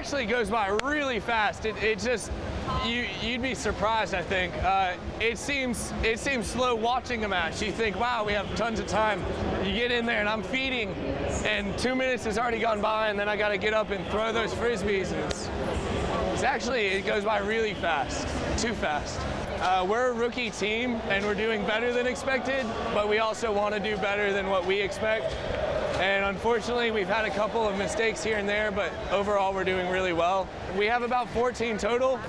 actually goes by really fast. It just, you'd be surprised, I think. It seems slow watching a match. You think, wow, we have tons of time. You get in there and I'm feeding, and 2 minutes has already gone by, and then I got to get up and throw those Frisbees. And it's actually, it goes by really fast, too fast. We're a rookie team, and we're doing better than expected, but we also want to do better than what we expect. And unfortunately, we've had a couple of mistakes here and there, but overall, we're doing really well. We have about 14 total.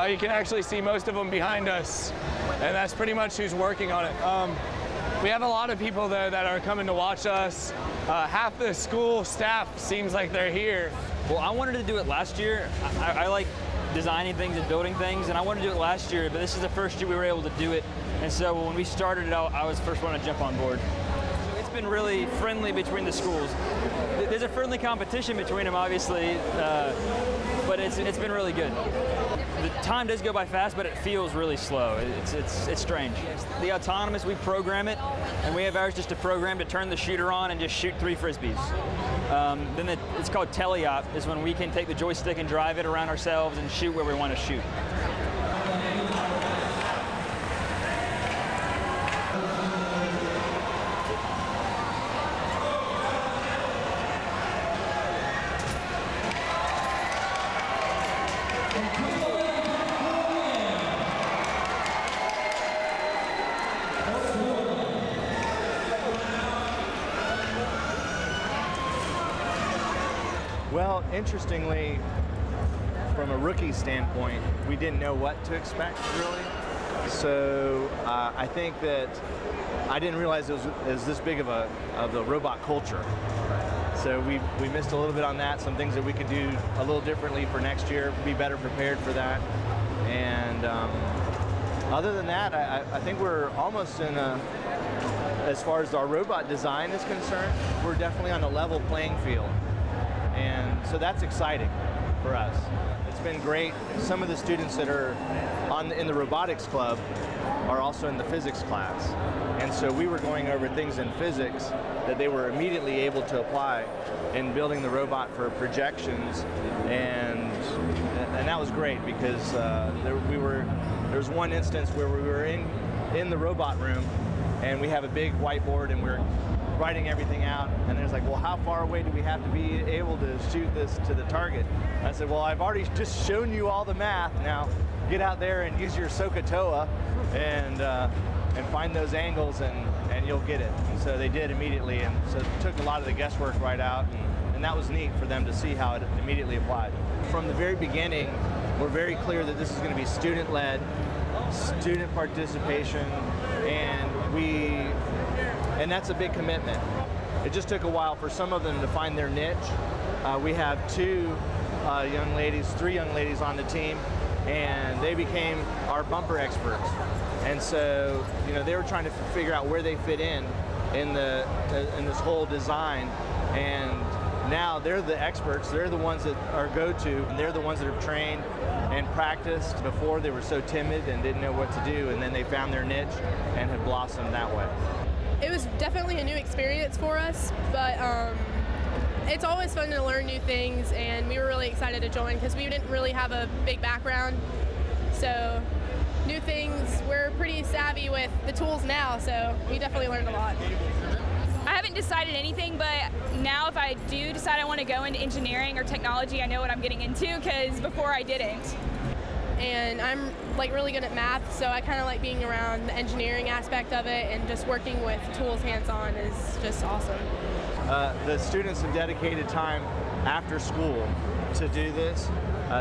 You can actually see most of them behind us, and that's pretty much who's working on it. We have a lot of people though that are coming to watch us. Half the school staff seems like they're here. Well, I wanted to do it last year. I like designing things and building things, and I wanted to do it last year, but this is the first year we were able to do it. And so when we started it out, I was the first one to jump on board. It's been really friendly between the schools. There's a friendly competition between them, obviously, but it's been really good. The time does go by fast, but it feels really slow. It's strange. The autonomous, we program it, and we have ours just to program to turn the shooter on and just shoot 3 Frisbees. Then it's called teleop, is when we can take the joystick and drive it around ourselves and shoot where we want to shoot. Well, interestingly, from a rookie standpoint, we didn't know what to expect, really. So I think that I didn't realize it was this big of a robot culture. So we missed a little bit on that, some things that we could do a little differently for next year, be better prepared for that. And other than that, I think we're almost in a, as far as our robot design is concerned, we're definitely on a level playing field. And so that's exciting for us. It's been great. Some of the students that are in the robotics club are also in the physics class. And so we were going over things in physics that they were immediately able to apply in building the robot for projections. And that was great because there was one instance where we were in the robot room, and we have a big whiteboard, and we're writing everything out, and there's like, well, how far away do we have to be able to shoot this to the target? I said, well, I've already just shown you all the math. Now get out there and use your SOHCAHTOA and find those angles, and you'll get it. And so they did immediately, and so it took a lot of the guesswork right out, and that was neat for them to see how it immediately applied. From the very beginning, we're very clear that this is going to be student-led, student participation, and that's a big commitment. It just took a while for some of them to find their niche. We have 3 young ladies on the team, and they became our bumper experts. And so, you know, they were trying to figure out where they fit in this whole design. And now they're the experts. They're the ones that are go-to, and they're the ones that have trained and practiced. Before, they were so timid and didn't know what to do, and then they found their niche and have blossomed that way. It was definitely a new experience for us, but it's always fun to learn new things, and we were really excited to join because we didn't really have a big background. So new things, we're pretty savvy with the tools now, so we definitely learned a lot. I haven't decided anything, but now if I do decide I want to go into engineering or technology, I know what I'm getting into, because before I didn't. And I'm like really good at math, so I kind of like being around the engineering aspect of it, and just working with tools hands-on is just awesome. The students have dedicated time after school to do this.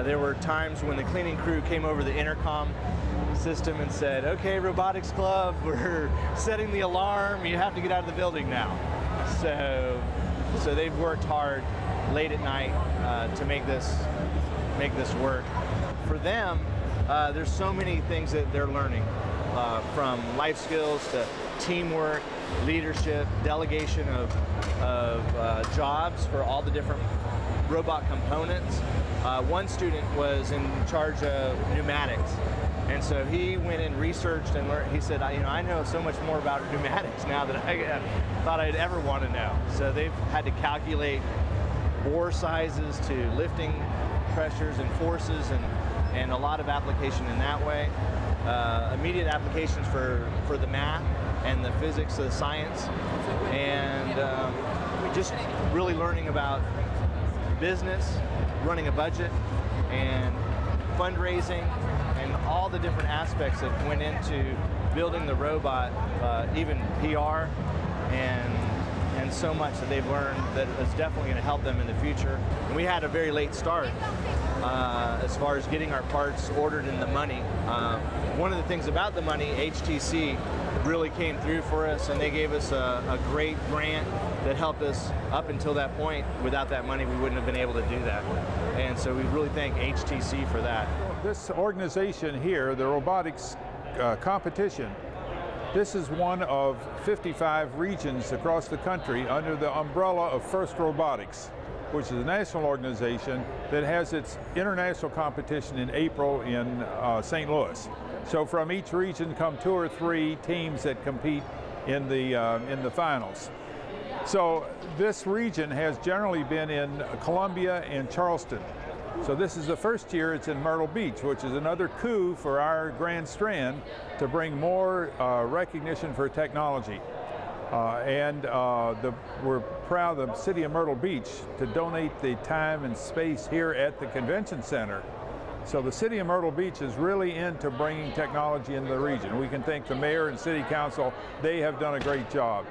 There were times when the cleaning crew came over the intercom system and said, okay, robotics club, we're setting the alarm, you have to get out of the building now. So they've worked hard late at night to make this work. For them, there's so many things that they're learning, from life skills to teamwork, leadership, delegation of jobs for all the different robot components. One student was in charge of pneumatics, and so he went and researched and learned. He said, I know so much more about pneumatics now than I thought I'd ever want to know. So they've had to calculate bore sizes to lifting pressures and forces, and a lot of application in that way. Immediate applications for the math and the physics, the science, and just really learning about business, running a budget, and fundraising, and all the different aspects that went into building the robot, even PR, and so much that they've learned that is definitely going to help them in the future. And we had a very late start as far as getting our parts ordered and the money. One of the things about the money, HTC really came through for us, and they gave us a great grant that helped us up until that point. Without that money, we wouldn't have been able to do that. And so we really thank HTC for that. This organization here, the robotics competition, this is one of 55 regions across the country under the umbrella of FIRST Robotics, which is a national organization that has its international competition in April in St. Louis. So from each region come 2 or 3 teams that compete in the finals. So this region has generally been in Columbia and Charleston. So this is the first year it's in Myrtle Beach, which is another coup for our Grand Strand to bring more recognition for technology. We're proud of the city of Myrtle Beach to donate the time and space here at the convention center. So the city of Myrtle Beach is really into bringing technology into the region. We can thank the mayor and city council. They have done a great job,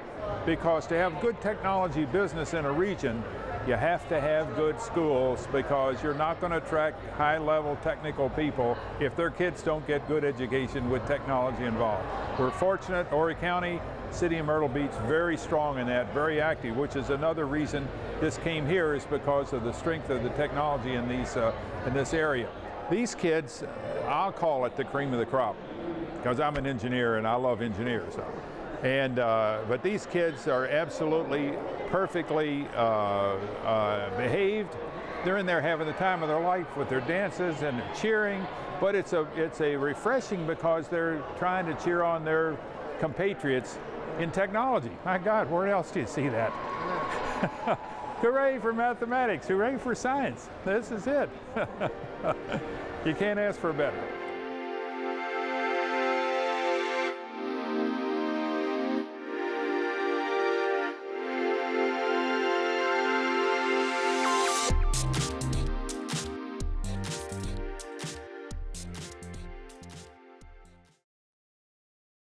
because to have good technology business in a region, you have to have good schools, because you're not going to attract high-level technical people if their kids don't get good education with technology involved. We're fortunate, Horry County, City of Myrtle Beach, very strong in that, very active, which is another reason this came here, is because of the strength of the technology in this area. These kids, I'll call it the cream of the crop, because I'm an engineer and I love engineers. But these kids are absolutely perfectly behaved. They're in there having the time of their life with their dances and cheering, but it's a refreshing, because they're trying to cheer on their compatriots in technology. My God, where else do you see that? Hooray for mathematics, hooray for science. This is it. You can't ask for better.